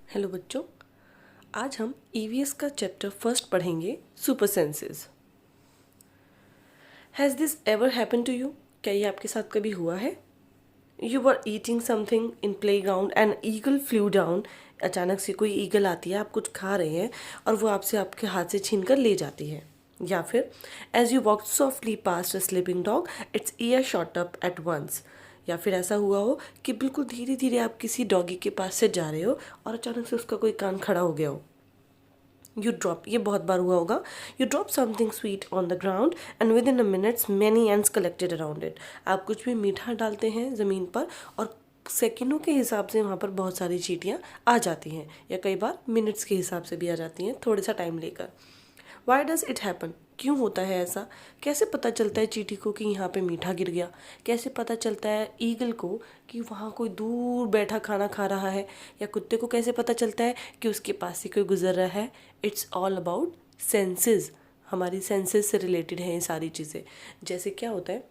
Hello बच्चों, आज हम ईवीएस का चैप्टर फर्स्ट पढ़ेंगे, super senses. Has this ever happen to you? क्या ये आपके साथ कभी हुआ है? You were eating something in playground and eagle flew down. अचानक से कोई ईगल आती है, आप कुछ खा रहे हैं और वो आपसे आपके हाथ से छीन कर ले जाती है। या फिर as you walk softly past a sleeping dog, its ear shot up at once. या फिर ऐसा हुआ हो कि बिल्कुल धीरे धीरे आप किसी डॉगी के पास से जा रहे हो और अचानक से उसका कोई कान खड़ा हो गया हो। यू ड्रॉप, ये बहुत बार हुआ होगा, you drop something sweet on the ground and with in a minutes many ends collected around it. आप कुछ भी मीठा डालते हैं ज़मीन पर और सेकंडों के हिसाब से वहाँ पर बहुत सारी चींटियाँ आ जाती हैं, या कई बार मिनट्स के हिसाब से भी आ जाती हैं, थोड़ा सा टाइम लेकर। Why does it happen? क्यों होता है ऐसा? कैसे पता चलता है चींटी को कि यहाँ पे मीठा गिर गया? कैसे पता चलता है ईगल को कि वहाँ कोई दूर बैठा खाना खा रहा है? या कुत्ते को कैसे पता चलता है कि उसके पास से कोई गुजर रहा है? It's all about senses. हमारी सेंसेस से रिलेटेड है ये सारी चीज़ें। जैसे क्या होता है,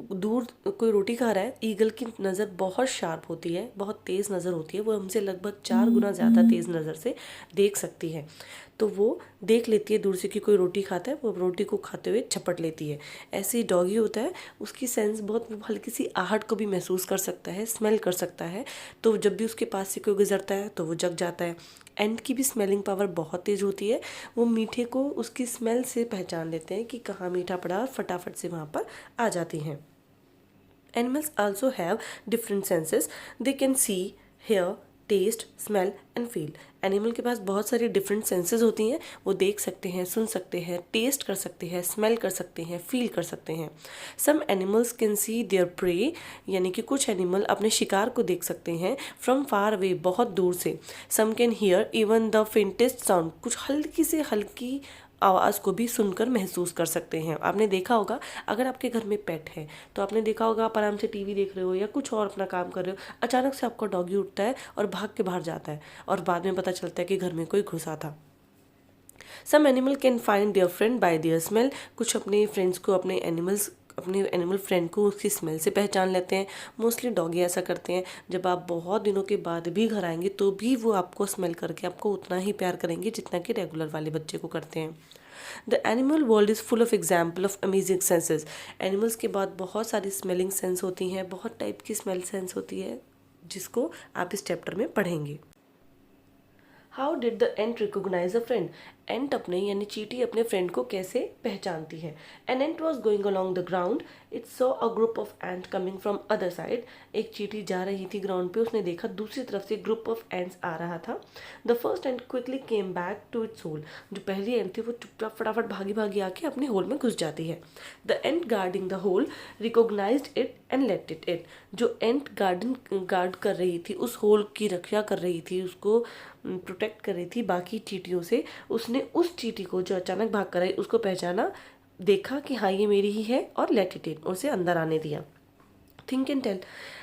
दूर कोई रोटी खा रहा है, ईगल की नज़र बहुत शार्प होती है, बहुत तेज़ नज़र होती है, वो हमसे लगभग 4 गुना ज़्यादा तेज़ नज़र से देख सकती है। तो वो देख लेती है दूर से कि कोई रोटी खाता है, वो रोटी को खाते हुए झपट लेती है। ऐसे ही डॉगी होता है, उसकी सेंस बहुत, हल्की सी आहट को भी महसूस कर सकता है, स्मेल कर सकता है। तो जब भी उसके पास से कोई गुजरता है तो वो जग जाता है। एंट की भी स्मेलिंग पावर बहुत तेज़ होती है, वो मीठे को उसकी स्मेल से पहचान लेते हैं कि कहाँ मीठा पड़ा और फटाफट से वहाँ पर आ जाती हैं। Animals also have different senses. They can see, hear, taste, smell and feel. Animal के पास बहुत सारी डिफरेंट सेंसेस होती हैं। वो देख सकते हैं, सुन सकते हैं, टेस्ट कर सकते हैं, स्मेल कर सकते हैं, फील कर सकते हैं। Some animals can see their prey, यानी कि कुछ एनिमल अपने शिकार को देख सकते हैं फ्रॉम फार अवे, बहुत दूर से। Some can hear even the faintest sound, कुछ हल्की से हल्की आवाज़ को भी सुनकर महसूस कर सकते हैं। आपने देखा होगा, अगर आपके घर में पेट है तो आपने देखा होगा, आप आराम से टीवी देख रहे हो या कुछ और अपना काम कर रहे हो, अचानक से आपका डॉगी उठता है और भाग के बाहर जाता है और बाद में पता चलता है कि घर में कोई घुसा था। Some animal can find their friend by their smell, कुछ अपने फ्रेंड्स को, अपने एनिमल फ्रेंड को उसकी स्मेल से पहचान लेते हैं। मोस्टली डॉगी ऐसा करते हैं। जब आप बहुत दिनों के बाद भी घर आएंगे तो भी वो आपको स्मेल करके आपको उतना ही प्यार करेंगे जितना कि रेगुलर वाले बच्चे को करते हैं। The animal world is full of example of amazing senses. Animals के बाद बहुत सारी स्मेलिंग सेंस होती हैं, बहुत टाइप की स्मेल सेंस होती है, जिसको आप इस चैप्टर में पढ़ेंगे। How did the ant recognise a friend? Ant अपने, यानी चींटी अपने फ्रेंड को कैसे पहचानती है? An ant was going along the ground, it saw a group of ant coming from other side. एक चींटी जा रही थी ग्राउंड पे, उसने देखा दूसरी तरफ से ग्रुप ऑफ एंट्स आ रहा था। The first ant quickly came back to its hole, जो पहली एंट थी वो चुपचाप फटाफट भागी भागी आके अपने होल में घुस जाती है। The ant guarding the hole recognized it and let it. जो एंट गार्ड कर रही थी, उस होल की रक्षा कर रही थी, उसको प्रोटेक्ट कर रही थी बाकी चींटियों से, उसने उस चींटी को जो अचानक भाग कर आई उसको पहचाना, देखा कि हाँ ये मेरी ही है और लेट इट इन, उसे अंदर आने दिया। Think and tell,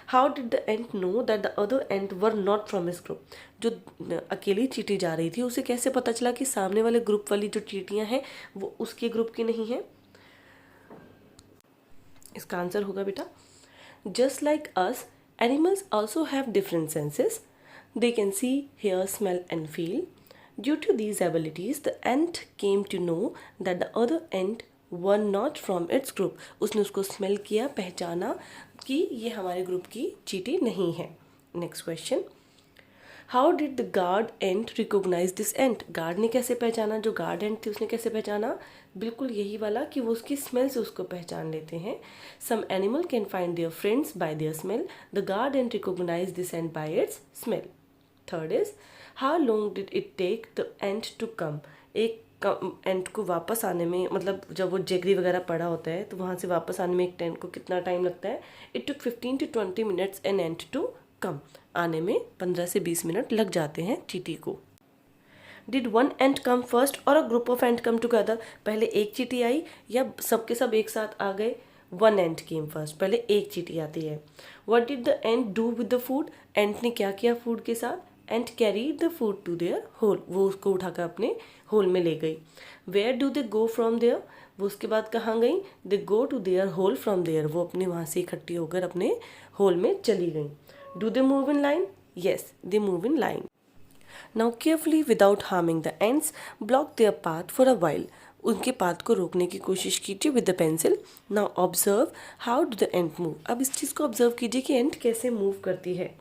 how did the ant know that the other ant were not from his group? जो अकेली चींटी जा रही थी उसे कैसे पता चला कि सामने वाले ग्रुप वाली जो चींटियां हैं वो उसके ग्रुप की नहीं है? इसका आंसर होगा बेटा, just like us, animals also have different senses. They can see, hear, smell and feel. Due to these abilities, the ant came to know that the other ant were not from its group. उसने उसको smell किया, पहचाना कि ये हमारे group की चींटी नहीं है। Next question, how did the guard ant recognize this ant? Guard ने कैसे पहचाना, जो गार्ड एंट थी उसने कैसे पहचाना? बिल्कुल यही वाला कि वो उसकी स्मेल से उसको पहचान लेते हैं। Some animal can find their friends by their smell, the guard ant recognize this ant by its smell. Third is, how long did it take the ant to come? एक एंट को वापस आने में, मतलब जब वो जेगरी वगैरह पड़ा होता है तो वहाँ से वापस आने में एक एंट को कितना टाइम लगता है? It took 15 to 20 minutes an ant to come. आने में 15 से 20 मिनट लग जाते हैं चींटी को। Did one ant come first or a group of ant come together? पहले एक चींटी आई या सबके सब एक साथ आ गए? वन एंट केम फर्स्ट, पहले एक चींटी आती है। What did the ant do with the food? Ant ने क्या किया फूड के साथ? And carry the food to their hole, वो उसको उठाकर अपने होल में ले गई। Where do they go from there? वो उसके बाद कहाँ गई? They go to their hole from there, वो अपने वहाँ से इकट्ठी होकर अपने होल में चली गई। Do they move in line? Yes, they move in line. Now carefully without harming the ends block there path for a while. उनके पाथ को रोकने की कोशिश कीजिए with the pencil. Now observe how do the end move. अब इस चीज़ को observe कीजिए कि एंड कैसे मूव करती है।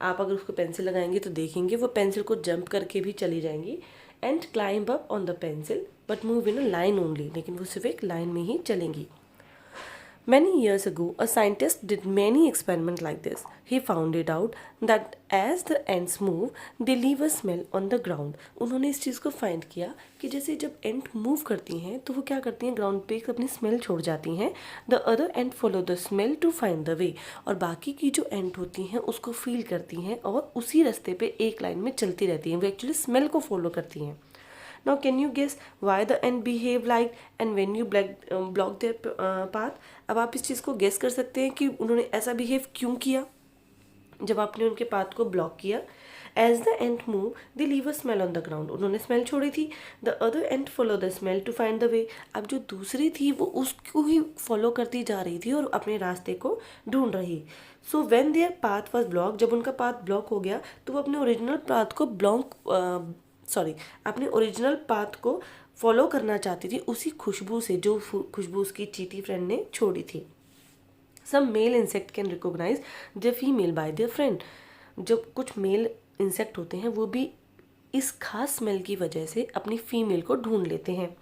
आप अगर उसको पेंसिल लगाएंगे तो देखेंगे वो पेंसिल को जंप करके भी चली जाएंगी and climb up on the pencil but move in a line only. लेकिन वो सिर्फ एक लाइन में ही चलेंगी। Many years ago, a scientist did many experiments like this. He found it out that as the ants move, they leave a smell on the ground. उन्होंने इस चीज़ को find किया कि जैसे जब एंट मूव करती हैं तो वो क्या करती हैं, ग्राउंड पे अपनी स्मेल छोड़ जाती हैं। The other ant follow the smell to find the way. और बाकी की जो एंट होती हैं उसको फील करती हैं और उसी रास्ते पे एक लाइन में चलती रहती हैं। वो एक्चुअली स्मेल को फॉलो करती हैं। Now, can you guess why the ant behave like and when you block their path? अब आप इस चीज़ को गेस कर सकते हैं कि उन्होंने ऐसा बिहेव क्यों किया जब आपने उनके पाथ को ब्लॉक किया। As the ant move they leave a smell on the ground. उन्होंने स्मेल छोड़ी थी। The other ant follow the smell to find the way. अब जो दूसरी थी वो उसको ही फॉलो करती जा रही थी और अपने रास्ते को ढूंढ रही। So when there path was block, जब उनका पाथ ब्लॉक हो गया तो वो अपने ओरिजिनल पाथ को अपने ओरिजिनल पाथ को फॉलो करना चाहती थी उसी खुशबू से जो खुशबू उसकी चींटी फ्रेंड ने छोड़ी थी। Some male insect can recognise the female by their friend. जब कुछ मेल इंसेक्ट होते हैं वो भी इस खास स्मेल की वजह से अपनी फीमेल को ढूंढ लेते हैं।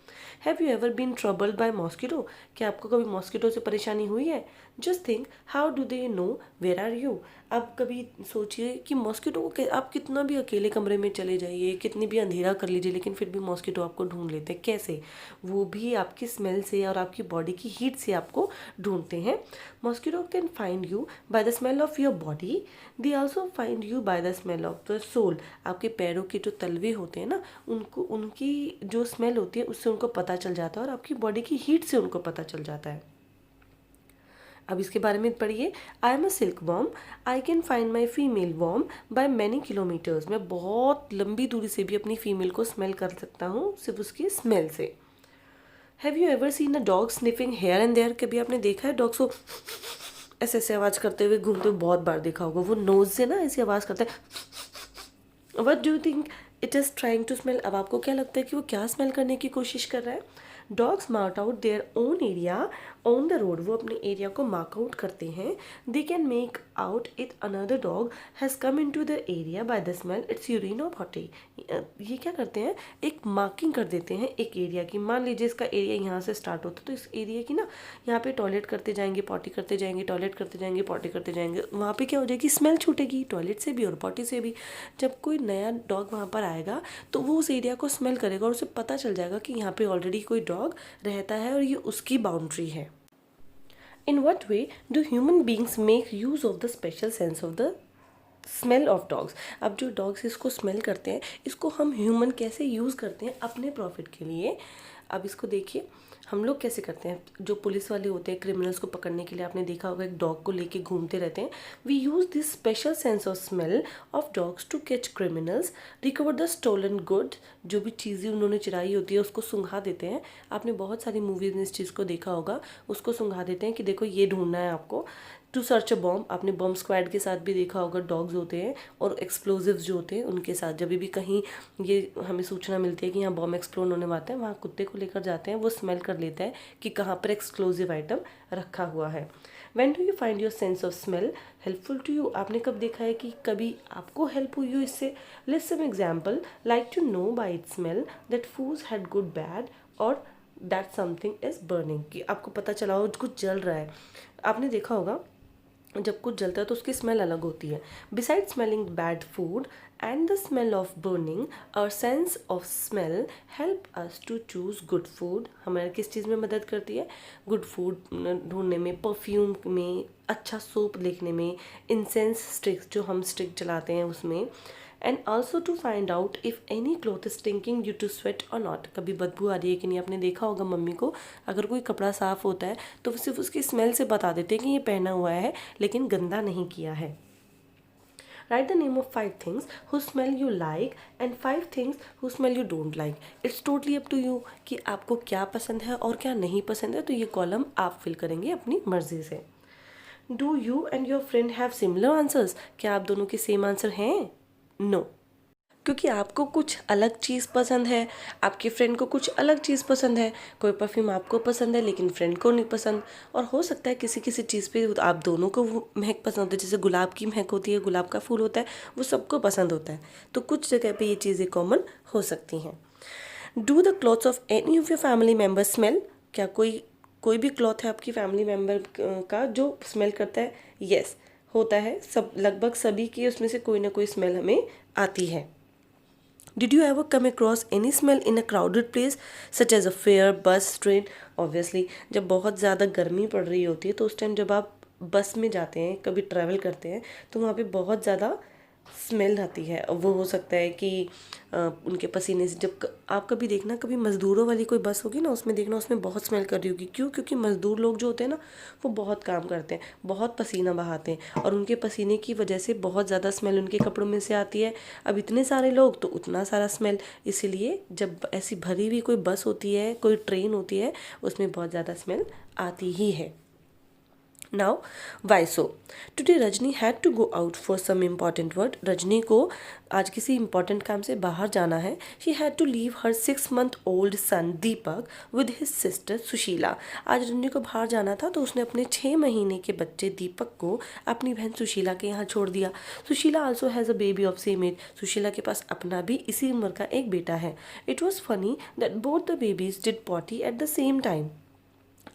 Have you ever been troubled by mosquito? क्या आपको कभी मॉस्किटो से परेशानी हुई है? Just think how do they know where are you. आप कभी सोचिए कि मॉस्किटो को आप कितना भी अकेले कमरे में चले जाइए, कितनी भी अंधेरा कर लीजिए, लेकिन फिर भी मॉस्किटो आपको ढूंढ लेते हैं। कैसे? वो भी आपकी स्मेल से और आपकी बॉडी की हीट से आपको ढूंढते हैं। Mosquito can find you by the smell of your body. They also find you by the smell of the sole. आपके पैरों के जो तलवे होते हैं ना, उनको उनकी जो स्मेल होती है उससे उनको पता चल जाता है और आपकी बॉडी की हीट से उनको पता चल जाता है। अब इसके बारे में पढ़िए। I am a silkworm, I can find my female worm by many kilometres. मैं बहुत लंबी दूरी से भी अपनी फीमेल को स्मेल कर सकता हूँ सिर्फ उसकी स्मेल से। Have you ever seen a dog sniffing here and there? कभी आपने देखा है डॉग्स को ऐसे ऐसे आवाज़ करते हुए घूमते हुए? बहुत बार देखा होगा। वो नोज से ना ऐसी आवाज़ करता है। What do you think it is trying to smell? अब आपको क्या लगता है कि वो क्या स्मेल करने की कोशिश कर रहा है? Dogs mark out their own area on the road. वो अपने एरिया को मार्क आउट करते हैं। They can make out it another dog has come in to the area by the smell its urine और पॉटी। ये क्या करते हैं, एक मार्किंग कर देते हैं एक एरिया की। मान लीजिए इसका एरिया यहाँ से स्टार्ट होता है तो इस एरिया की ना यहाँ पे टॉयलेट करते जाएंगे, पॉटी करते जाएंगे, टॉयलेट करते जाएंगे, पॉटी करते जाएंगे। वहाँ पे क्या हो जाएगी, स्मेल छूटेगी टॉयलेट से भी और पॉटी से भी। जब कोई नया डॉग वहाँ पर आएगा तो वो उस एरिया को स्मेल करेगा और उसे पता चल जाएगा कि यहाँ पे ऑलरेडी कोई डॉग रहता है और ये उसकी बाउंड्री है। In what way do human beings make use of the special sense of the smell of dogs? अब जो डॉग्स इसको स्मेल करते हैं, इसको हम ह्यूमन कैसे यूज़ करते हैं अपने प्रॉफिट के लिए। अब इसको देखिए, हम लोग कैसे करते हैं। जो पुलिस वाले होते हैं क्रिमिनल्स को पकड़ने के लिए, आपने देखा होगा एक डॉग को लेके घूमते रहते हैं। We use this special sense of smell of dogs to catch criminals, recover the stolen good. जो भी चीज़ें उन्होंने चुराई होती है उसको सूंघा देते हैं। आपने बहुत सारी मूवीज़ में इस चीज़ को देखा होगा। उसको सूंघा देते हैं कि देखो ये ढूंढना है आपको। टू सर्च अ बॉम्ब, आपने बॉम्ब स्क्वाड के साथ भी देखा होगा। डॉग्स होते हैं और एक्सप्लोजिव्स जो होते हैं उनके साथ जब भी कहीं ये हमें सूचना मिलती है कि यहाँ बॉम्ब एक्सप्लोड होने वाला है, वहाँ कुत्ते को लेकर जाते हैं। वो स्मेल कर लेता है कि कहाँ पर एक्सप्लोजिव आइटम रखा हुआ है। When do you find your sense of smell helpful to you? आपने कब देखा है कि कभी आपको हेल्प हुई हो इससे? Let's some example, like to know by it smell that foods had good bad और दैट समथिंग इज बर्निंग। कि आपको पता चला हो कुछ जल रहा है। आपने देखा होगा जब कुछ जलता है तो उसकी स्मेल अलग होती है। Beside smelling bad food and the smell of burning, our sense of smell help us to choose good food. हमारे किस चीज़ में मदद करती है? गुड फूड ढूंढने में, परफ्यूम में, अच्छा सोप देखने में, इंसेंस स्टिक्स जो हम स्टिक जलाते हैं उसमें, and also to find out if any cloth stinking due to sweat or not. कभी बदबू आ रही है कि नहीं? आपने देखा होगा मम्मी को, अगर कोई कपड़ा साफ़ होता है तो सिर्फ उसकी स्मेल से बता देते हैं कि ये पहना हुआ है लेकिन गंदा नहीं किया है। Write the name of 5 things who smell you like and 5 things who smell you don't like. It's totally up to you कि आपको क्या पसंद है और क्या नहीं पसंद है। तो ये कॉलम आप फिल करेंगे अपनी मर्जी से। Do you and your friend have similar answers? क्या आप दोनों के सेम आंसर हैं? नो। क्योंकि आपको कुछ अलग चीज़ पसंद है, आपके फ्रेंड को कुछ अलग चीज़ पसंद है। कोई परफ्यूम आपको पसंद है लेकिन फ्रेंड को नहीं पसंद, और हो सकता है किसी किसी चीज़ पे आप दोनों को वो महक पसंद होती है। जैसे गुलाब की महक होती है, गुलाब का फूल होता है, वो सबको पसंद होता है। तो कुछ जगह पे ये चीज़ें कॉमन हो सकती हैं। Do the clothes of any of your family member smell? क्या कोई भी क्लॉथ है आपकी फैमिली मेम्बर का जो स्मेल करता है? यस, होता है। सब लगभग सभी की उसमें से कोई ना कोई स्मेल हमें आती है। Did you ever come across any smell in a crowded place such as a fair, bus, train? Obviously, जब बहुत ज़्यादा गर्मी पड़ रही होती है तो उस टाइम जब आप बस में जाते हैं, कभी ट्रैवल करते हैं, तो वहाँ पे बहुत ज़्यादा स्मेल आती है। वो हो सकता है कि उनके पसीने से, जब आप कभी देखना, कभी मज़दूरों वाली कोई बस होगी ना, उसमें देखना उसमें बहुत स्मेल कर रही होगी। क्यों? क्योंकि मज़दूर लोग जो होते हैं ना, वो बहुत काम करते हैं, बहुत पसीना बहाते हैं, और उनके पसीने की वजह से बहुत ज़्यादा स्मेल उनके कपड़ों में से आती है। अब इतने सारे लोग तो उतना सारा स्मेल, इसीलिए जब ऐसी भरी हुई कोई बस होती है, कोई ट्रेन होती है, उसमें बहुत ज़्यादा स्मेल आती ही है। Now, why so? Today Rajni had to go out for some important work. Rajni को आज किसी important काम से बाहर जाना है. She had to leave her 6-month-old son Deepak with his sister Sushila. आज रजनी को बाहर जाना था तो उसने अपने 6 महीने के बच्चे दीपक को अपनी बहन सुशीला के यहाँ छोड़ दिया. Sushila also has a baby of same age. Sushila के पास अपना भी इसी उम्र का एक बेटा है. It was funny that both the babies did potty at the same time.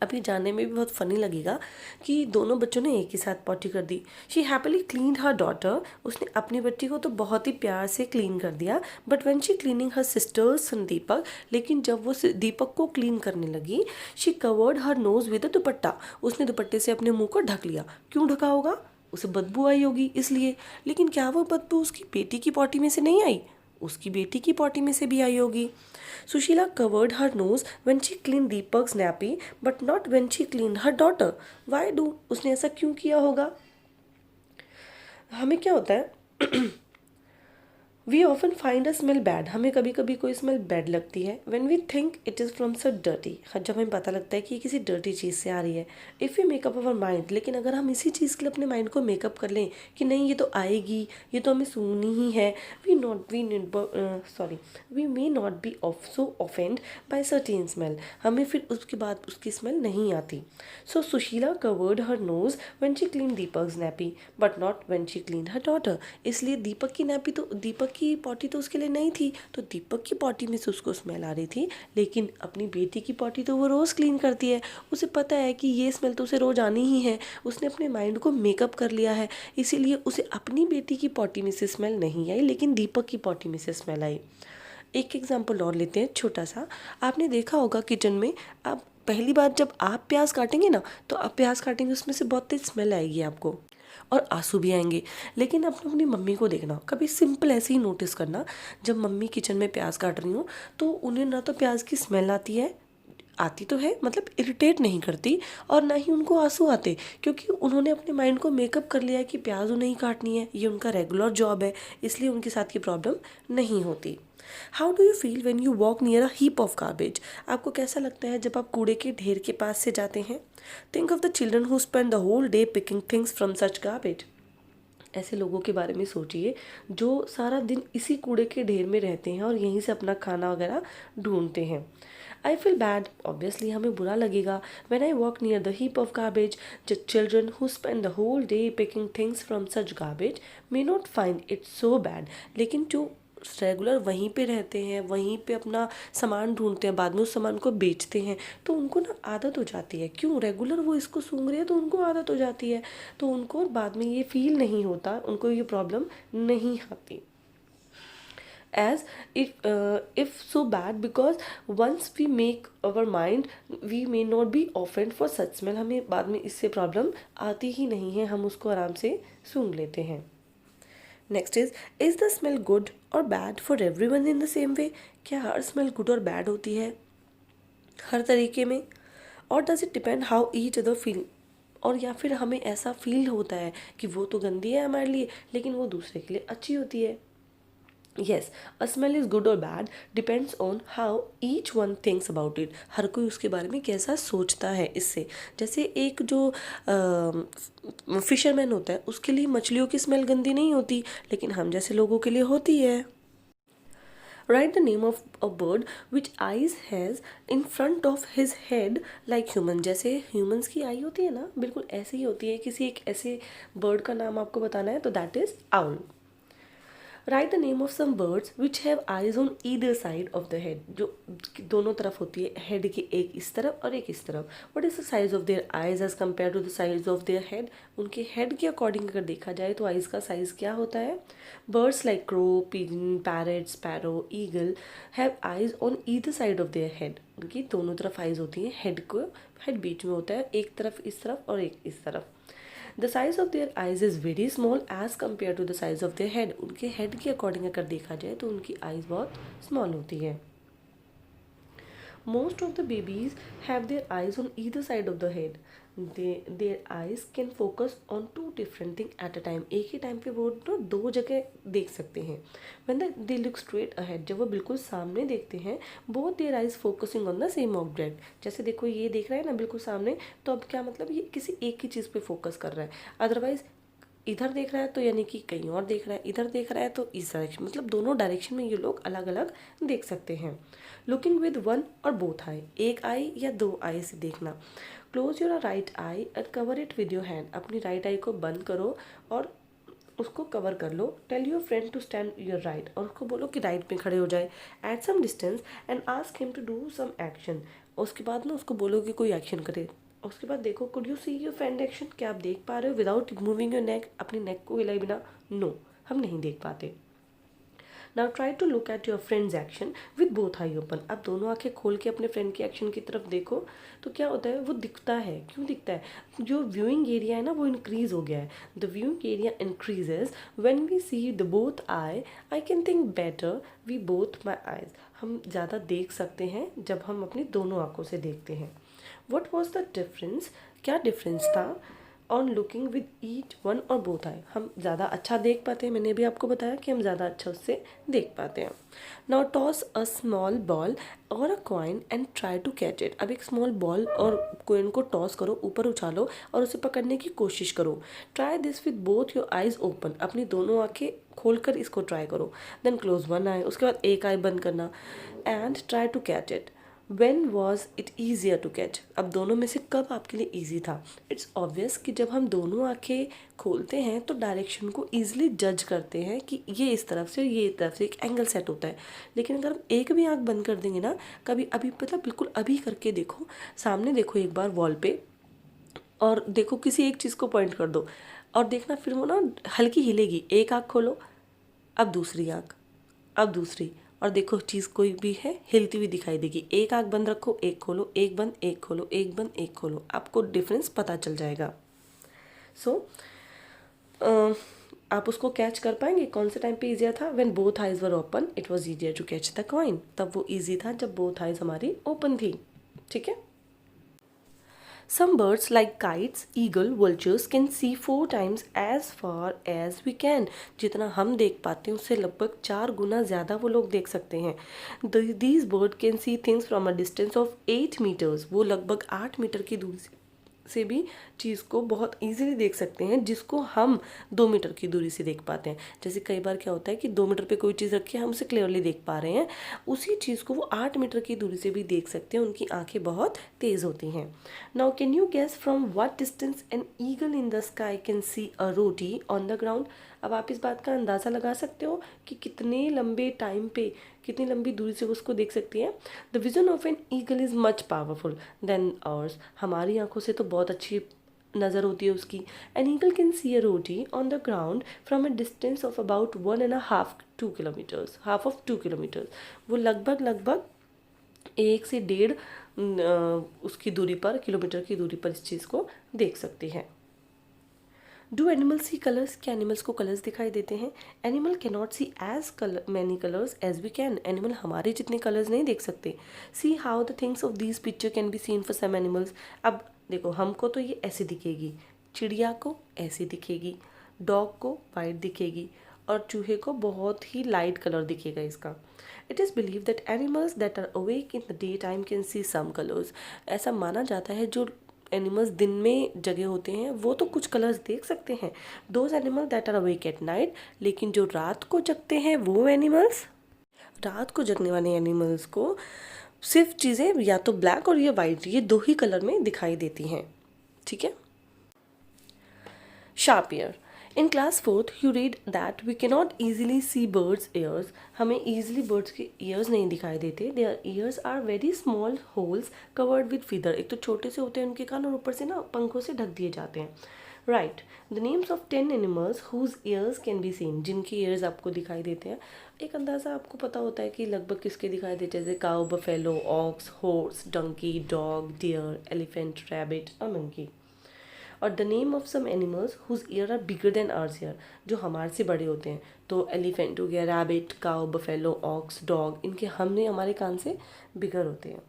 अभी जानने में भी बहुत फ़नी लगेगा कि दोनों बच्चों ने एक ही साथ पॉटी कर दी. She happily cleaned her daughter. उसने अपनी बच्ची को तो बहुत ही प्यार से क्लीन कर दिया. But when she cleaning her sister's son Deepak, लेकिन जब वो दीपक को क्लीन करने लगी, she covered her nose with a dupatta. उसने दुपट्टे से अपने मुंह को ढक लिया. क्यों ढका होगा? उसे बदबू आई होगी इसलिए. लेकिन क्या वो बदबू उसकी बेटी की पॉटी में से नहीं आई? उसकी बेटी की पॉटी में से भी आई होगी. Sushila covered her nose when she cleaned Deepak's nappy, but not when she cleaned her daughter. Why do? उसने ऐसा क्यों किया होगा? हमें क्या होता है we often find a smell bad. हमें कभी कभी कोई स्मेल बैड लगती है. When we think it is from so dirty. जब हमें पता लगता है कि ये किसी डर्टी चीज़ से आ रही है. If you makeup our mind, लेकिन अगर हम इसी चीज़ के लिए अपने माइंड को मेकअप कर लें कि नहीं ये तो आएगी, ये तो हमें सूंघनी ही है, we may not be off so offend by certain smell. हमें फिर उसके बाद उसकी स्मेल नहीं आती. So Sushila covered her nose when she clean Deepak's nappy but not when she clean her daughter. इसलिए दीपक की नैपी तो, दीपक की पॉटी तो उसके लिए नहीं थी, तो दीपक की पॉटी में से उसको स्मेल आ रही थी. लेकिन अपनी बेटी की पॉटी तो वो रोज़ क्लीन करती है. उसे पता है कि ये स्मेल तो उसे रोज़ आनी ही है. उसने अपने माइंड को मेकअप कर लिया है, इसीलिए उसे अपनी बेटी की पॉटी में से स्मेल नहीं आई, लेकिन दीपक की पॉटी में से स्मेल आई. एक एग्जाम्पल और लेते हैं छोटा सा. आपने देखा होगा किचन में, आप पहली बार जब आप प्याज काटेंगे ना, तो आप प्याज काटेंगे उसमें से बहुत तेज स्मेल आएगी आपको, और आंसू भी आएंगे. लेकिन अपनी मम्मी को देखना, कभी सिंपल ऐसे ही नोटिस करना, जब मम्मी किचन में प्याज काट रही हो तो उन्हें ना तो प्याज की स्मेल आती तो है, मतलब इरिटेट नहीं करती, और ना ही उनको आंसू आते, क्योंकि उन्होंने अपने माइंड को मेकअप कर लिया है कि प्याज नहीं काटनी है, ये उनका रेगुलर जॉब है, इसलिए उनके साथ ये प्रॉब्लम नहीं होती. How do you feel when you walk near a heap of garbage? आपको कैसा लगता है जब आप कूड़े के ढेर के पास से जाते हैं? Think of the children who spend the whole day picking things from such garbage. ऐसे लोगों के बारे में सोचिए जो सारा दिन इसी कूड़े के ढेर में रहते हैं और यहीं से अपना खाना वगैरह ढूंढते हैं. I feel bad. ऑब्वियसली हमें बुरा लगेगा. When I walk near the heap of garbage, the children who spend the whole day picking things from such garbage may not find it so bad. लेकिन जो रेगुलर वहीं पे रहते हैं, वहीं पे अपना सामान ढूंढते हैं, बाद में उस सामान को बेचते हैं, तो उनको ना आदत हो जाती है. क्यों? रेगुलर वो इसको सूंघ रहे हैं तो उनको आदत हो जाती है, तो उनको बाद में ये फील नहीं होता, उनको ये प्रॉब्लम नहीं आती. As if so bad because once we make our mind we may not be offended for such smell. हमें बाद में इससे प्रॉब्लम आती ही नहीं है, हम उसको आराम से सूंघ लेते हैं. Next is the smell good और bad for everyone in the same way? क्या हर स्मेल गुड और बैड होती है हर तरीके में? Or does it depend how each other feel? और या फिर हमें ऐसा फील होता है कि वो तो गंदी है हमारे लिए, लेकिन वो दूसरे के लिए अच्छी होती है. Yes, a smell is good or bad depends on how each one thinks about it. हर कोई उसके बारे में कैसा सोचता है इससे. जैसे एक जो फिशरमैन होता है उसके लिए मछलियों की स्मेल गंदी नहीं होती, लेकिन हम जैसे लोगों के लिए होती है. Write the name of a bird which eyes has in front of his head like human. जैसे humans की आई होती है ना, बिल्कुल ऐसे ही होती है. किसी एक ऐसे bird का नाम आपको बताना है तो that is owl. Write the name of some birds which have eyes on either side of the head. जो दोनों तरफ होती है, head की एक इस तरफ और एक इस तरफ. What is the size of their eyes as compared to the size of their head? उनके head के according अगर देखा जाए तो eyes का size क्या होता है? Birds like crow, pigeon, parrot, sparrow, eagle have eyes on either side of their head. उनकी दोनों तरफ eyes होती हैं. head बीच में होता है, एक तरफ इस तरफ और एक इस तरफ. The size of their eyes is very small as compared to the size of their head. उनके head के according अगर देखा जाए तो उनकी eyes बहुत small होती है. Most of the babies have their eyes on either side of the head. Their eyes can focus on two different things at a time. एक ही टाइम पे वो दो जगह देख सकते हैं. When they look straight ahead, जब वो बिल्कुल सामने देखते हैं, both their eyes focusing on the same object. जैसे देखो ये देख रहा है ना बिल्कुल सामने, तो अब क्या मतलब ये किसी एक ही चीज़ पे फोकस कर रहा है. अदरवाइज इधर देख रहा है तो यानी कि कहीं और देख रहा है, इधर देख रहा है तो इस डायरेक्शन, मतलब दोनों डायरेक्शन में ये लोग अलग अलग देख सकते हैं. Looking with one or both eye, एक आई या दो आई से देखना. Close your right eye and cover it with your hand. अपनी राइट आई को बंद करो और उसको कवर कर लो. Tell your friend to stand your right, और उसको बोलो कि राइट में खड़े हो जाए. At some distance and ask him to do some action. उसके बाद ना उसको बोलो कि कोई एक्शन करे. उसके बाद देखो, could you see your friend action, क्या आप देख पा रहे हो विदाउट मूविंग योर नेक, अपनी नेक को हिलाए बिना. नो, हम नहीं देख पाते. Now try to look at your friends action with both eye open. अब दोनों आंखें खोल के अपने फ्रेंड के एक्शन की तरफ देखो तो क्या होता है, वो दिखता है. क्यों दिखता है? जो व्यूइंग एरिया है ना वो इंक्रीज हो गया है. The viewing area increases when we see the both eye can think better we both my eyes. हम ज़्यादा देख सकते हैं जब हम अपनी दोनों आंखों से देखते हैं. वट वॉज द डिफरेंस, क्या डिफरेंस था on looking with each one or both आई. हम ज़्यादा अच्छा देख पाते हैं, मैंने भी आपको बताया कि हम ज़्यादा अच्छा उससे देख पाते हैं. Now toss a small ball or a coin and try to catch it. अब एक स्मॉल बॉल और कॉइन को टॉस करो, ऊपर उछालो और उसे पकड़ने की कोशिश करो. Try this with both your eyes open. अपनी दोनों आंखें खोलकर इसको ट्राई करो. देन क्लोज वन आई, उसके बाद एक आई बंद करना. And try to catch it. When was it easier to catch? अब दोनों में से कब आपके लिए ईजी था? इट्स ऑब्वियस कि जब हम दोनों आंखें खोलते हैं तो डायरेक्शन को ईजिली जज करते हैं कि ये इस तरफ से, ये इस तरफ से, एक एंगल सेट होता है. लेकिन अगर हम एक भी आंख बंद कर देंगे ना, कभी अभी पता, बिल्कुल अभी करके देखो, सामने देखो एक बार वॉल पे और देखो किसी एक चीज़ को पॉइंट कर दो और देखना फिर वो ना हल्की हिलेगी. एक आँख खोलो, अब दूसरी आँख, अब दूसरी, और देखो चीज़ कोई भी है हिलती हुई दिखाई देगी. एक आंख बंद रखो, एक खोलो, एक बंद, एक खोलो, एक बंद, एक खोलो, आपको डिफरेंस पता चल जाएगा. सो आप उसको कैच कर पाएंगे. कौन से टाइम पे ईजियर था? When both eyes were open it was easier to catch the coin. तब वो ईजी था जब बोथ आइज हमारी ओपन थी. ठीक है. Some birds like kites, eagle, vultures can see 4 times as far as we can. जितना हम देख पाते हैं उससे लगभग 4 गुना ज़्यादा वो लोग देख सकते हैं. These birds can see things from a distance of 8 meters. वो लगभग 8 मीटर की दूरी से भी चीज़ को बहुत इजीली देख सकते हैं जिसको हम 2 मीटर की दूरी से देख पाते हैं. जैसे कई बार क्या होता है कि 2 मीटर पे कोई चीज़ रखी है, हम उसे क्लियरली देख पा रहे हैं, उसी चीज़ को वो 8 मीटर की दूरी से भी देख सकते हैं. उनकी आंखें बहुत तेज़ होती हैं. Now can you guess from what distance an eagle in the sky can see a roti on the ground. अब आप इस बात का अंदाज़ा लगा सकते हो कि कितने लंबे टाइम पे, कितनी लंबी दूरी से उसको देख सकती है. The vision of an eagle is much powerful than hours. हमारी आंखों से तो बहुत अच्छी नज़र होती है उसकी. An eagle can see a roti on the ground from a distance of about 1.5 kilometres, half of 2 kilometres. वो लगभग 1 से 1.5 उसकी दूरी पर, किलोमीटर की दूरी पर इस चीज़ को देख सकती है. Do animal see colours? क्या एनिमल्स को कलर्स दिखाई देते हैं? Animal can not see as many colours as we can. Animal हमारे जितने कलर्स नहीं देख सकते. See how the things of these picture can be seen for some animals. अब देखो, हमको तो ये ऐसे दिखेगी, चिड़िया को ऐसे दिखेगी, डॉग को वाइट दिखेगी और चूहे को बहुत ही लाइट कलर दिखेगा इसका. It is believe that animals that are awake in the day time can see some colours. ऐसा माना जाता है जो एनिमल्स दिन में जगे होते हैं वो तो कुछ कलर्स देख सकते हैं. Those animal that are awake at night, लेकिन जो रात को जगते हैं वो एनिमल्स रात को जगने वाले एनिमल्स को सिर्फ चीज़ें या तो ब्लैक और या वाइट, ये दो ही कलर में दिखाई देती हैं, ठीक है। Sharp ear. In class fourth you read that we can not easily see birds ears, हमें ईजिली बर्ड्स के ईयर्स नहीं दिखाई देते। Their ears are very small holes covered with feather, एक तो छोटे से होते हैं उनके कान और ऊपर से ना पंखों से ढक दिए जाते हैं। Write the names of 10 animals whose ears can be seen, जिनके ईयर्स आपको दिखाई देते हैं। एक अंदाज़ा आपको पता होता है कि लगभग किसके दिखाई देते हैं, जैसे cow, buffalo, ox, horse, donkey, dog, deer, elephant, rabbit और मंकी। और the name of some animals whose ear are bigger than ours ear, जो हमारे से बड़े होते हैं, तो एलिफेंट हो गया, rabbit, cow, buffalo, ox, dog, इनके हमारे कान से बिगर होते हैं।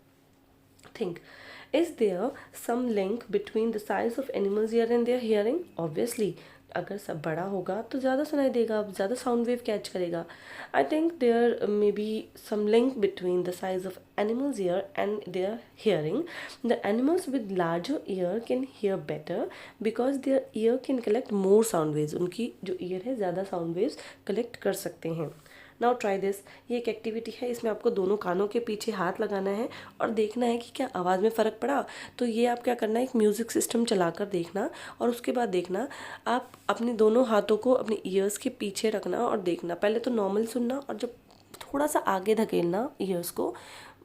Think, is there some link between the size of animals ear and their hearing? Obviously, अगर सब बड़ा होगा तो ज़्यादा सुनाई देगा, ज़्यादा साउंड वेव कैच करेगा। I think there may be some link between the size of animals ear and their hearing. The animals with larger ear can hear better because their ear can collect more sound waves. उनकी जो ear है ज़्यादा sound waves collect कर सकते हैं। Now try this, ये एक activity है, इसमें आपको दोनों कानों के पीछे हाथ लगाना है और देखना है कि क्या आवाज़ में फ़र्क पड़ा। तो ये आप क्या करना है, एक म्यूज़िक सिस्टम चलाकर देखना और उसके बाद देखना, आप अपने दोनों हाथों को अपने ईयर्स के पीछे रखना और देखना। पहले तो नॉर्मल सुनना और जब थोड़ा सा आगे धकेलना ईयर्स को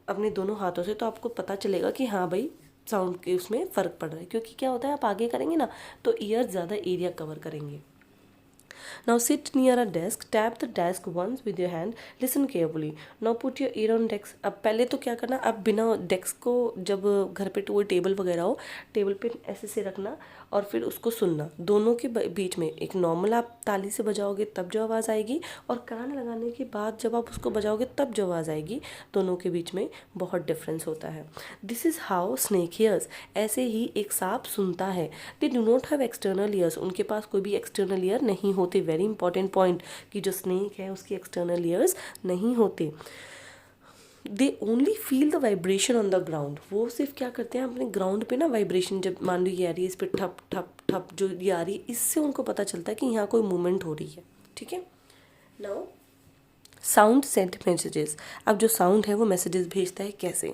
अपने दोनों हाथों से, तो आपको पता चलेगा कि हाँ भाई साउंड के उसमें फ़र्क पड़ रहा है। क्योंकि क्या होता है, आप आगे करेंगे ना तो ईयर ज़्यादा एरिया कवर करेंगे। Now sit near a desk, tap the desk once with your hand, listen carefully. Now put your ear on desk. अब पहले तो क्या करना, अब बिना डेस्क को, जब घर पे कोई टेबल वगैरह हो, टेबल पे ऐसे से रखना और फिर उसको सुनना। दोनों के बीच में एक नॉर्मल आप ताली से बजाओगे तब जो आवाज़ आएगी, और कान लगाने के बाद जब आप उसको बजाओगे तब जो आवाज़ आएगी, दोनों के बीच में बहुत डिफरेंस होता है। This is how snake hears, ऐसे ही एक सांप सुनता है। They do not have external ears, उनके पास कोई भी एक्सटर्नल ईयर नहीं होते। वेरी इंपॉर्टेंट पॉइंट कि जो स्नेक है उसकी एक्सटर्नल ईयर्स नहीं होते। They only feel the vibration on the ground, वो सिर्फ क्या करते हैं, अपने ग्राउंड पे ना वाइब्रेशन, जब मान लो ये आ रही है इस पर ठप ठप ठप जो ये आ रही है, इससे उनको पता चलता है कि यहाँ कोई मूवमेंट हो रही है, ठीक है। नाउ साउंड सेंड मैसेजेस, अब जो साउंड है वो मैसेजेस भेजता है कैसे।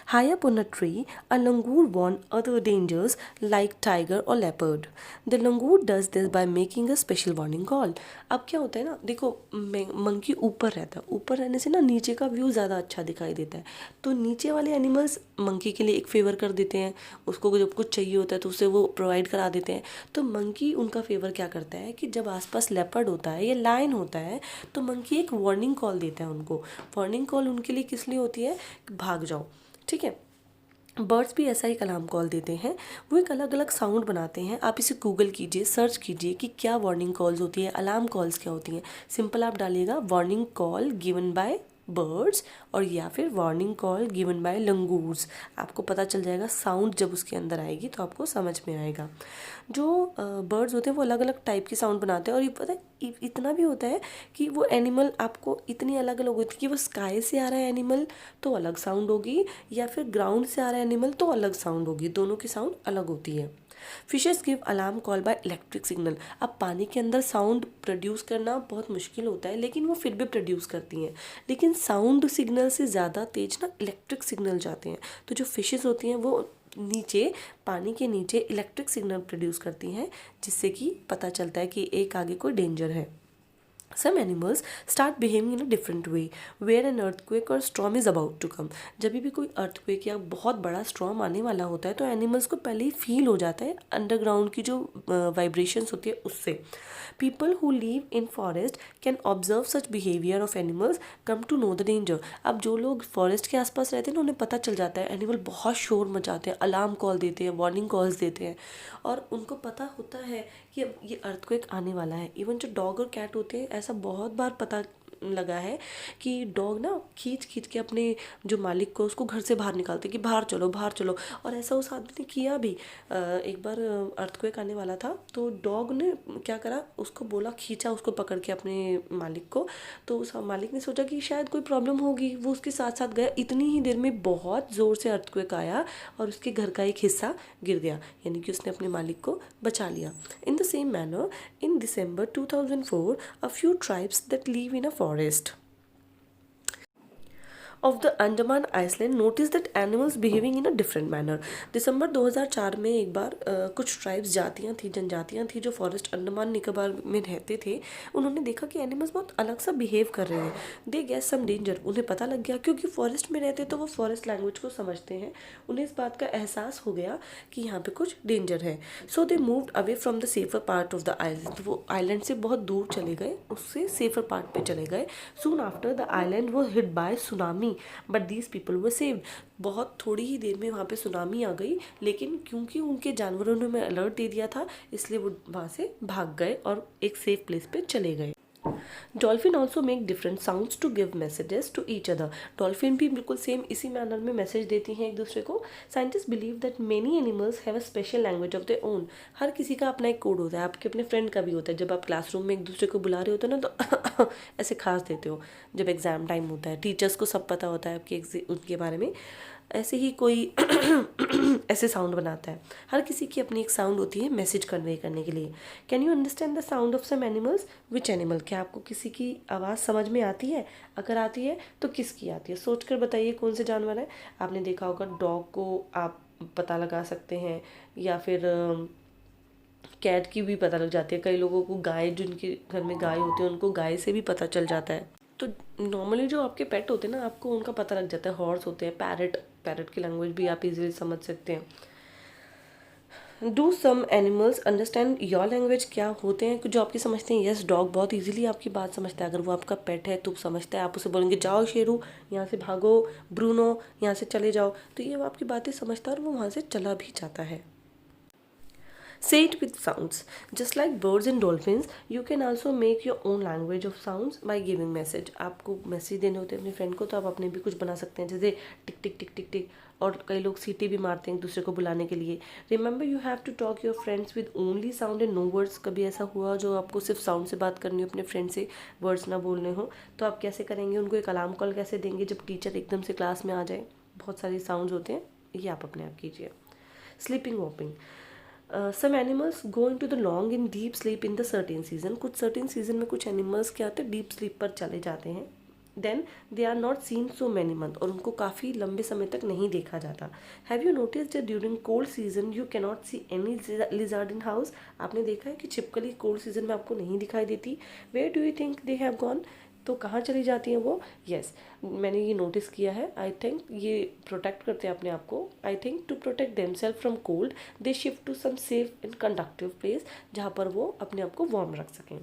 High up on a tree a langur warn other dangers like tiger और leopard. The langur does this by making a special warning call. अब क्या होता है ना, देखो मंकी ऊपर रहता है, ऊपर रहने से ना नीचे का व्यू ज़्यादा अच्छा दिखाई देता है, तो नीचे वाले एनिमल्स मंकी के लिए एक फेवर कर देते हैं, उसको जब कुछ चाहिए होता है तो उसे वो प्रोवाइड करा देते हैं। तो मंकी उनका फेवर क्या करता है कि जब आसपास लेपर्ड होता है या लायन होता है तो मंकी एक वार्निंग कॉल देता है उनको। वार्निंग कॉल उनके लिए किस लिए होती है, भाग जाओ, ठीक है। बर्ड्स भी ऐसा ही अलार्म कॉल देते हैं, वो एक अलग अलग साउंड बनाते हैं। आप इसे गूगल कीजिए, सर्च कीजिए कि क्या वार्निंग कॉल्स होती है, अलार्म कॉल्स क्या होती हैं। सिंपल आप डालिएगा warning call given by birds और या फिर warning call given by langurs, आपको पता चल जाएगा। साउंड जब उसके अंदर आएगी तो आपको समझ में आएगा। जो बर्ड्स होते हैं वो अलग अलग टाइप की साउंड बनाते हैं, और ये पता है इतना भी होता है कि वो एनिमल आपको इतनी अलग अलग होती है कि वो स्काई से आ रहा है एनिमल तो अलग साउंड होगी, या फिर ग्राउंड से आ रहा है एनिमल तो अलग साउंड होगी, दोनों की साउंड अलग होती है। Fishes give alarm call by electric signal, अब पानी के अंदर साउंड प्रोड्यूस करना बहुत मुश्किल होता है, लेकिन वो फिर भी प्रोड्यूस करती हैं। लेकिन साउंड सिग्नल से ज़्यादा तेज ना इलेक्ट्रिक सिग्नल जाते हैं, तो जो फिशेस होती हैं वो नीचे, पानी के नीचे इलेक्ट्रिक सिग्नल प्रोड्यूस करती हैं, जिससे कि पता चलता है कि एक आगे कोई डेंजर है। Some animals start behaving in a different way where an earthquake or storm is about to come. जब भी कोई earthquake या बहुत बड़ा storm आने वाला होता है तो animals को पहले ही feel हो जाता है underground की जो vibrations होती है उससे। People who live in forest can observe such behavior of animals come to know the danger. अब जो लोग forest के आसपास रहते हैं ना उन्हें पता चल जाता है animal बहुत शोर मचाते हैं, अलार्म कॉल देते हैं, वार्निंग कॉल्स देते हैं, और उनको पता होता है कि अब ये अर्थक्वेक आने वाला है। इवन जो डॉग और कैट होते हैं, ऐसा बहुत बार पता लगा है कि डॉग ना खींच खींच के अपने जो मालिक को उसको घर से बाहर निकालते कि बाहर चलो बाहर चलो, और ऐसा उस आदमी ने किया भी। एक बार अर्थक्वेक आने वाला था तो डॉग ने क्या करा, उसको बोला, खींचा उसको पकड़ के अपने मालिक को, तो उस मालिक ने सोचा कि शायद कोई प्रॉब्लम होगी, वो उसके साथ साथ गया। इतनी ही देर में बहुत ज़ोर से अर्थक्वेक आया और उसके घर का एक हिस्सा गिर गया, यानी कि उसने अपने मालिक को बचा लिया। इन the same manner in December 2004 a few tribes that live in a forest of the Andaman island notice that animals behaving in a different manner. दिसंबर 2004 में एक बार कुछ ट्राइब्स जातियाँ थी, जनजातियाँ थी जो फॉरेस्ट अंडमान निकोबार में रहते थे। उन्होंने देखा कि एनिमल्स बहुत अलग सा बिहेव कर रहे हैं। दे गेस सम डेंजर, उन्हें पता लग गया क्योंकि फॉरेस्ट में रहते तो वो फॉरेस्ट लैंग्वेज को समझते हैं। उन्हें इस बात का एहसास हो गया कि यहाँ पे कुछ डेंजर है। So they moved away from the safer part of the island. वो आइलैंड से बहुत दूर चले गए, उससे सेफर पार्ट पे चले गए। सून आफ्टर द आइलैंड वो hit by tsunami but these people were saved. बहुत थोड़ी ही देर में वहाँ पे सुनामी आ गई, लेकिन क्योंकि उनके जानवरों ने हमें अलर्ट दे दिया था इसलिए वो वहाँ से भाग गए और एक सेफ प्लेस पे चले गए। Dolphin also make different sounds to give messages to each other. Dolphin भी बिल्कुल सेम इसी मैनर में मैसेज देती हैं एक दूसरे को। Scientist believe that many animals have a special language of their own. हर किसी का अपना एक कोड होता है, आपके अपने फ्रेंड का भी होता है। जब आप क्लासरूम में एक दूसरे को बुला रहे होते हो ना तो ऐसे खास देते हो। जब एग्जाम टाइम होता है, टीचर्स को सब पता होता है आपके उनके बारे में, ऐसे ही कोई ऐसे साउंड बनाता है। हर किसी की अपनी एक साउंड होती है मैसेज कन्वे करने के लिए। Can you understand the sound of some animals? Which animal? क्या आपको किसी की आवाज़ समझ में आती है? अगर आती है तो किसकी आती है? सोच कर बताइए कौन से जानवर है। आपने देखा होगा डॉग को आप पता लगा सकते हैं, या फिर कैट की भी पता लग जाती है। कई लोगों को गाय, जिनके घर में गाय होती है उनको गाय से भी पता चल जाता है। तो नॉर्मली जो आपके पेट होते हैं ना, आपको उनका पता लग जाता है। हॉर्स होते हैं, पैरट, पैरट की लैंग्वेज भी आप इजीली समझ सकते हैं। Do some animals understand your language? क्या होते हैं जो आपकी समझते हैं? यस, डॉग बहुत इजीली आपकी बात समझता है। अगर वो आपका पेट है तो समझता है। आप उसे बोलेंगे जाओ शेरू, यहाँ से भागो, ब्रूनो यहाँ से चले जाओ, तो ये वो आपकी बातें समझता है और वो वहाँ से चला भी जाता है। Say it with sounds. Just like birds and dolphins, you can also make your own language of sounds by giving message. आपको मैसेज देने होते हैं अपने फ्रेंड को, तो आप अपने भी कुछ बना सकते हैं, जैसे टिक टिक टिक टिक टिक। और कई लोग सीटी भी मारते हैं एक दूसरे को बुलाने के लिए। Remember you have to talk your friends with only sound and no words. कभी ऐसा हुआ जो आपको सिर्फ साउंड से बात करनी हो अपने फ्रेंड से, वर्ड्स ना बोलने हो, तो आप कैसे करेंगे? उनको एक अलार्म कॉल कैसे देंगे जब टीचर एकदम से क्लास में आ जाए? बहुत सारे साउंड्स होते हैं, ये आप अपने आप कीजिए। Sleeping whopping. Some animals go in to the long in deep sleep in the certain season. कुछ सर्टेन सीजन में कुछ एनिमल्स क्या होते हैं, डीप स्लीप पर चले जाते हैं। Then they are not seen so many month, और उनको काफ़ी लंबे समय तक नहीं देखा जाता। Have you notice that during cold season you can not see any lizard in house? आपने देखा है कि छिपकली कोल्ड सीजन में आपको नहीं दिखाई देती। Where do you think they have gone? तो कहाँ चली जाती हैं वो? यस, मैंने ये नोटिस किया है। आई थिंक ये प्रोटेक्ट करते हैं अपने आप को। I think to protect themselves from cold they shift to some safe and conductive place, जहाँ पर वो अपने आप को वार्म रख सकें।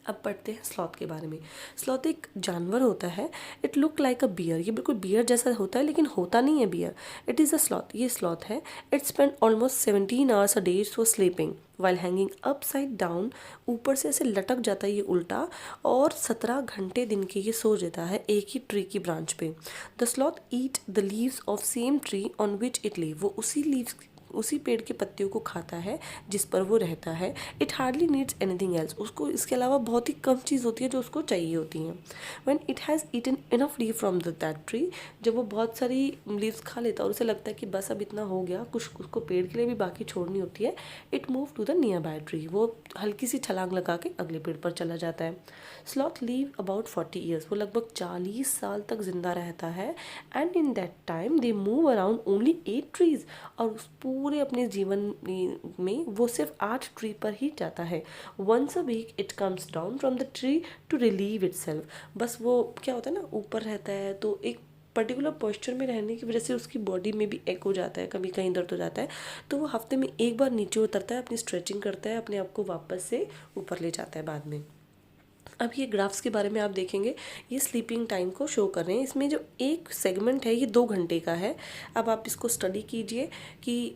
अब पढ़ते हैं स्लॉथ के बारे में। स्लॉथ एक जानवर होता है। It look like a bear. ये बिल्कुल बियर जैसा होता है लेकिन होता नहीं है bear. It is a sloth. ये स्लॉथ है। It spend almost 17 hours a day for sleeping while hanging upside down. ऊपर से ऐसे लटक जाता है ये उल्टा, और 17 घंटे दिन के ये सो जाता है एक ही ट्री की ब्रांच पे। The sloth eat the leaves of same tree on which it live. वो उसी पेड़ के पत्तियों को खाता है जिस पर वो रहता है। It hardly needs anything else. उसको इसके अलावा बहुत ही कम चीज़ होती है जो उसको चाहिए होती हैं। When it has eaten enough leave from that tree, जब वो बहुत सारी लीव्स खा लेता है और उसे लगता है कि बस अब इतना हो गया, कुछ उसको पेड़ के लिए भी बाकी छोड़नी होती है, it move to the nearby tree. वो हल्की सी छलांग लगा के अगले पेड़ पर चला जाता है। Sloth leave about 40 years. वो लगभग 40 साल तक जिंदा रहता है। And in that time they move around only 8 trees. और उस पूरे अपने जीवन में वो सिर्फ 8 ट्री पर ही जाता है। Once a week it comes down from the tree to relieve itself. बस वो क्या होता है ना, ऊपर रहता है तो एक पर्टिकुलर पोस्चर में रहने की वजह से उसकी बॉडी में भी एक हो जाता है, कभी कहीं दर्द हो जाता है, तो वो हफ्ते में एक बार नीचे उतरता है, अपनी स्ट्रेचिंग करता है, अपने आप को वापस से ऊपर ले जाता है बाद में। अब ये ग्राफ्स के बारे में आप देखेंगे, ये स्लीपिंग टाइम को शो कर रहे हैं। इसमें जो एक सेगमेंट है ये 2 घंटे का है। अब आप इसको स्टडी कीजिए कि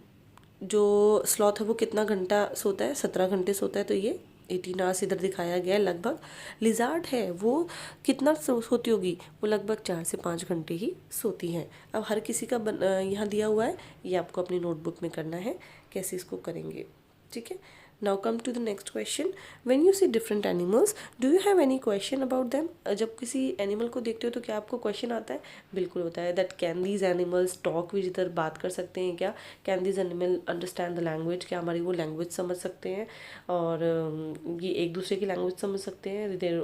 जो स्लॉथ है वो कितना घंटा सोता है। 17 घंटे सोता है, तो ये 18 आवर्स इधर दिखाया गया है लगभग। लिजार्ड है वो कितना सोती होगी? वो लगभग 4 से 5 घंटे ही सोती हैं। अब हर किसी का यहाँ दिया हुआ है, ये आपको अपनी नोटबुक में करना है कैसे इसको करेंगे, ठीक है। Now come to the next question. When you see different animals do you have any question about them? जब किसी एनिमल को देखते हो तो क्या आपको क्वेश्चन आता है? बिल्कुल होता है। That can these animals talk which other? बात कर सकते हैं क्या? Can these animal understand the language? क्या हमारी वो लैंग्वेज समझ सकते हैं और ये एक दूसरे की लैंग्वेज समझ सकते हैं?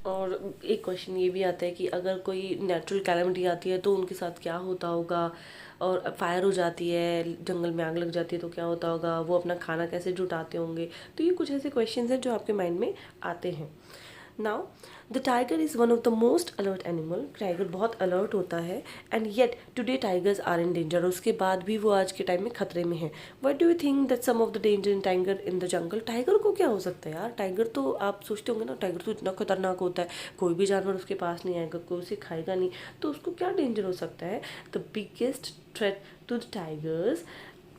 और और एक क्वेश्चन ये भी आता है कि अगर कोई नेचुरल कैलेमिटी आती है तो उनके साथ क्या होता होगा, और फायर हो जाती है, जंगल में आग लग जाती है तो क्या होता होगा, वो अपना खाना कैसे जुटाते होंगे। तो ये कुछ ऐसे क्वेश्चंस हैं जो आपके माइंड में आते हैं। Now the tiger is one of the most alert animal. Tiger बहुत अलर्ट होता है, and yet today tigers are in danger. उसके बाद भी वो आज के टाइम में खतरे में है। What do you think that some of the danger in tiger in the jungle. Tiger को क्या हो सकता है यार, टाइगर तो आप सोचते होंगे ना, टाइगर तो इतना खतरनाक होता है, कोई भी जानवर उसके पास नहीं आएगा, कोई उसे खाएगा नहीं, तो उसको क्या डेंजर हो सकता है। The biggest threat to the tigers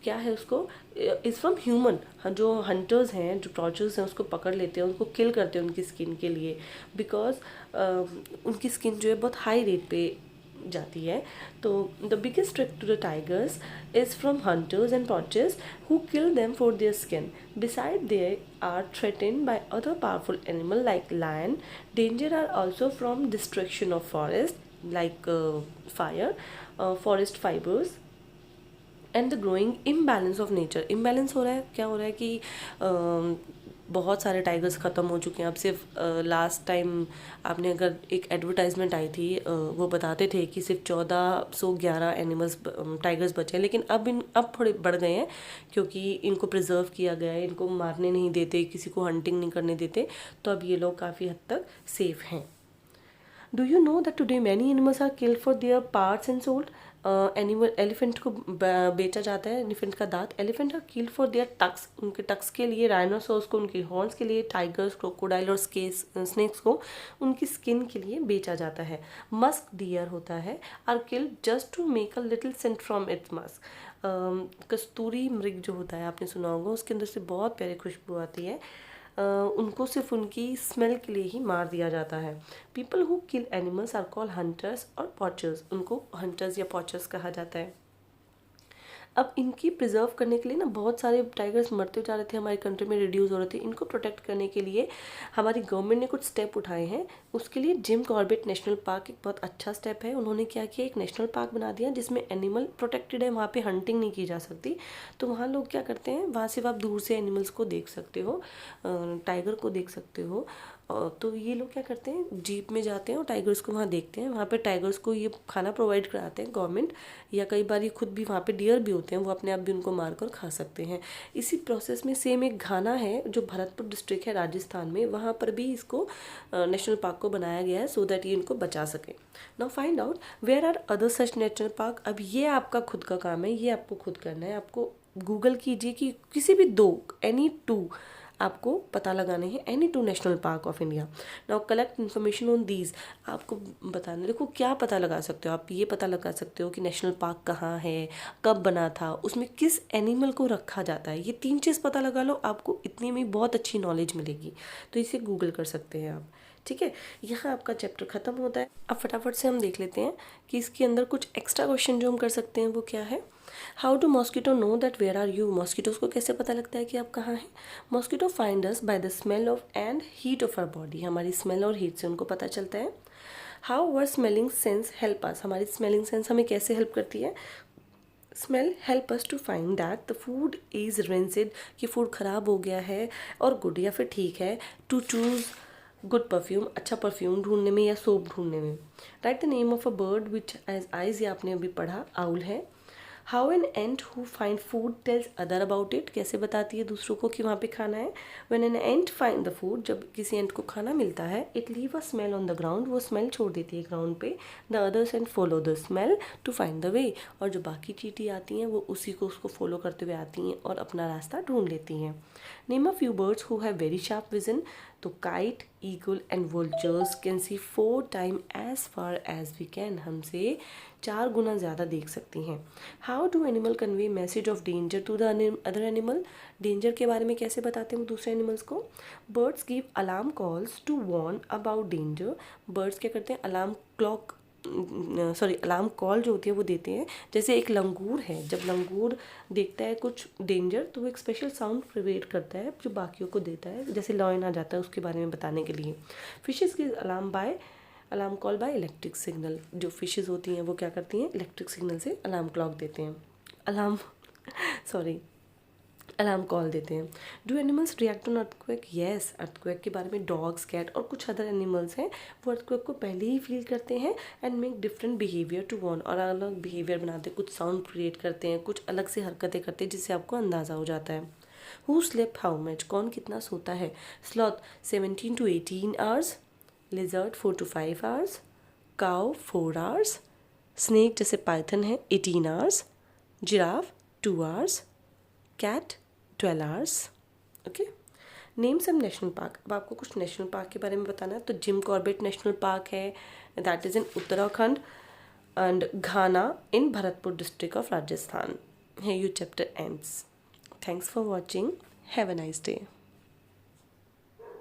क्या है उसको, इज़ फ्रॉम ह्यूमन। जो हंटर्स हैं, जो टॉर्चर्स हैं, उसको पकड़ लेते हैं, उनको किल करते हैं उनकी स्किन के लिए, बिकॉज उनकी स्किन जो है बहुत हाई रेट पे जाती है। तो the biggest threat to the tigers is from hunters and tortures who kill them for their skin. Beside they are threatened by other powerful animal like lion. Danger are also from destruction of forest like fire, forest fibres and the growing imbalance of nature. Imbalance हो रहा है, क्या हो रहा है कि बहुत सारे टाइगर्स ख़त्म हो चुके हैं। अब सिर्फ लास्ट टाइम आपने अगर एक एडवर्टाइजमेंट आई थी, वो बताते थे कि सिर्फ 1411 एनिमल्स टाइगर्स बचे हैं, लेकिन अब थोड़े बढ़ गए हैं क्योंकि इनको प्रिजर्व किया गया है, इनको मारने नहीं देते, किसी को हंटिंग नहीं करने देते, तो अब ये लोग काफ़ी हद तक सेफ हैं। Do you know that today many animals are killed for their parts and sold. Animal elephant को बेचा जाता है, एलिफेंट का दांत। Elephant are killed for their tusks, उनके टक्स के लिए, राइनोसोर्स को उनके हॉर्न्स के लिए, टाइगर्स, क्रोकोडाइल और स्नेक्स को उनकी स्किन के लिए बेचा जाता है। मस्क डियर होता है are killed just to make a little scent from its musk. कस्तूरी मृग जो होता है, आपने सुना होगा, उसके अंदर से बहुत प्यारी खुशबू आती है। उनको सिर्फ उनकी स्मेल के लिए ही मार दिया जाता है। People who kill animals are call hunters और पॉचर्स, उनको हंटर्स या पॉचर्स कहा जाता है। अब इनकी प्रिजर्व करने के लिए ना बहुत सारे टाइगर्स मरते जा रहे थे, हमारी कंट्री में रिड्यूस हो रहे थे। इनको प्रोटेक्ट करने के लिए हमारी गवर्नमेंट ने कुछ स्टेप उठाए हैं। उसके लिए जिम कॉर्बेट नेशनल पार्क एक बहुत अच्छा स्टेप है। उन्होंने क्या किया, एक नेशनल पार्क बना दिया जिसमें एनिमल प्रोटेक्टेड है, वहाँ पे हंटिंग नहीं की जा सकती। तो वहाँ लोग क्या करते हैं, वहाँ सिर्फ आप दूर से एनिमल्स को देख सकते हो, टाइगर को देख सकते हो। तो ये लोग क्या करते हैं, जीप में जाते हैं और टाइगर्स को वहाँ देखते हैं। वहाँ पे टाइगर्स को ये खाना प्रोवाइड कराते हैं गवर्नमेंट, या कई बार ये खुद भी, वहाँ पे डियर भी होते हैं, वो अपने आप भी उनको मार कर खा सकते हैं। इसी प्रोसेस में सेम एक घाना है जो भरतपुर डिस्ट्रिक्ट है राजस्थान में, वहाँ पर भी इसको नेशनल पार्क को बनाया गया है सो दैट ये इनको बचा सके। Now find out where are other such national park. अब ये आपका खुद का काम है, ये आपको खुद करना है। आपको गूगल कीजिए कि किसी भी दो, एनी टू आपको पता लगाने हैं, any two national park of India. Now collect information on these. आपको बताना, देखो क्या पता लगा सकते हो आप, ये पता लगा सकते हो कि नेशनल पार्क कहाँ है, कब बना था, उसमें किस एनिमल को रखा जाता है। ये 3 चीज़ पता लगा लो, आपको इतने में बहुत अच्छी नॉलेज मिलेगी। तो इसे गूगल कर सकते हैं आप, ठीक है। यहाँ आपका चैप्टर ख़त्म होता है। अब फटाफट से हम देख लेते हैं कि इसके अंदर कुछ एक्स्ट्रा क्वेश्चन जो हम कर सकते हैं वो क्या है। How do mosquito know that where are you. Mosquitoes को कैसे पता लगता है कि आप कहाँ हैं। Mosquito find us by the smell of and heat of our body. हमारी स्मेल और हीट से उनको पता चलता है। How our smelling sense help us. हमारी स्मेलिंग सेंस हमें कैसे हेल्प करती है। Smell help us to find that the food is rancid, कि फूड ख़राब हो गया है, और गुड या फिर ठीक है। टू चूज़ गुड परफ्यूम, अच्छा परफ्यूम ढूंढने में या सोप ढूंढने में। Write the name of a bird which as eyes, ये आपने अभी पढ़ा, आउल है। How an ant who find food tells other about it, कैसे बताती है दूसरों को कि वहाँ पे खाना है। When an ant find the food, जब किसी एंट को खाना मिलता है, it leave a smell on the ground, वो स्मेल छोड़ देती है ग्राउंड पे। The others and follow the smell to find the way, और जो बाकी चींटी आती हैं वो उसी को उसको फॉलो करते हुए आती हैं और अपना रास्ता ढूंढ लेती हैं। Name a few birds who have very sharp vision. तो kite, eagle and vultures can see 4 time as far as we can, हमसे 4 गुना ज़्यादा देख सकती हैं। How do animal convey message of danger to the other animal. Danger के बारे में कैसे बताते हैं वो दूसरे एनिमल्स को। Birds give alarm calls to warn about danger. Birds क्या करते हैं, अलार्म कॉल जो होती है वो देते हैं। जैसे एक लंगूर है, जब लंगूर देखता है कुछ डेंजर तो वो एक स्पेशल साउंड क्रिएट करता है जो बाकियों को देता है, जैसे लॉयन आ जाता है उसके बारे में बताने के लिए। फिशेस की alarm call by electric signal. जो फिशेस होती हैं वो क्या करती हैं, इलेक्ट्रिक सिग्नल से अलार्म क्लॉक देते हैं, अलार्म अलार्म कॉल देते हैं। Do animals react on earthquake? Yes, earthquake के बारे में डॉग्स, कैट और कुछ अदर एनिमल्स हैं, वो अर्थक्वेक को पहले ही फील करते हैं and make different behaviour to warn, और अलग अलग बिहेवियर बनाते हैं, कुछ साउंड क्रिएट करते हैं, कुछ अलग से हरकतें करते हैं जिससे आपको अंदाज़ा हो जाता है। Who slept how much? कौन कितना सोता है? Sloth 17 to 18 hours, lizard 4 to 5 hours, cow 4 hours, snake जैसे पाइथन है 18 hours, giraffe 2 hours, cat 12 hours. Okay, name some national park. अब आपको कुछ नेशनल पार्क के बारे में बताना है, तो जिम कॉर्बेट नेशनल पार्क है, that is in Uttarakhand, and Ghana in Bharatpur district of Rajasthan. Here your chapter ends. Thanks for watching. Have a nice day.